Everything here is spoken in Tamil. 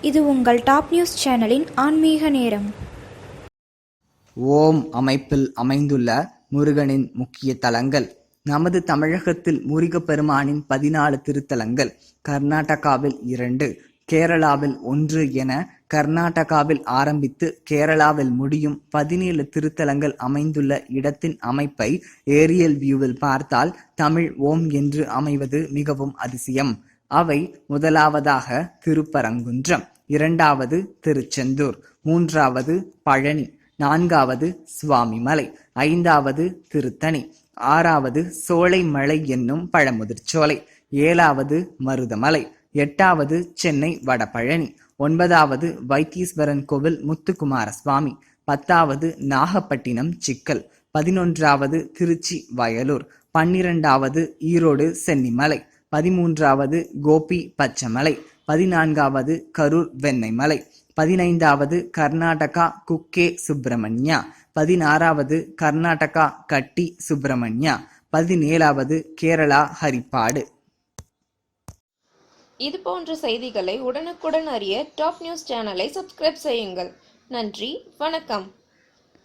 இது உங்கள் டாப் நியூஸ் சேனலின் ஆன்மீக நேரம். ஓம் அமைப்பில் அமைந்துள்ள முருகனின் முக்கிய தலங்கள். நமது தமிழகத்தில் முருகப்பெருமானின் 14 திருத்தலங்கள், கர்நாடகாவில் 2, கேரளாவில் 1 என கர்நாடகாவில் ஆரம்பித்து கேரளாவில் முடியும் 17 திருத்தலங்கள் அமைந்துள்ள இடத்தின் அமைப்பை ஏரியல் வியூவில் பார்த்தால் தமிழ் ஓம் என்று அமைவது மிகவும் அதிசயம். அவை முதலாவதாக திருப்பரங்குன்றம், 2வது திருச்செந்தூர், 3வது பழனி, 4வது சுவாமிமலை, 5வது திருத்தணி, 6வது சோலைமலை என்னும் பழமுதிர்ச்சோலை, 7வது மருதமலை, 8வது சென்னை வடபழனி, 9வது வைத்தீஸ்வரன் கோவில் முத்துக்குமார சுவாமி, 10வது நாகப்பட்டினம் சிக்கல், 11வது திருச்சி வயலூர், 12வது ஈரோடு சென்னிமலை, 13வது கோபி பச்சமலை, 14வது கரூர் வெண்ணெய்மலை, 15வது கர்நாடகா குக்கே சுப்பிரமணியா, 16வது கர்நாடகா கட்டி சுப்பிரமணியா, 17வது கேரளா ஹரிப்பாடு. இது போன்ற செய்திகளை உடனுக்குடன் அறிய டாப் நியூஸ் சேனலை சப்ஸ்கிரைப் செய்யுங்கள். நன்றி, வணக்கம்.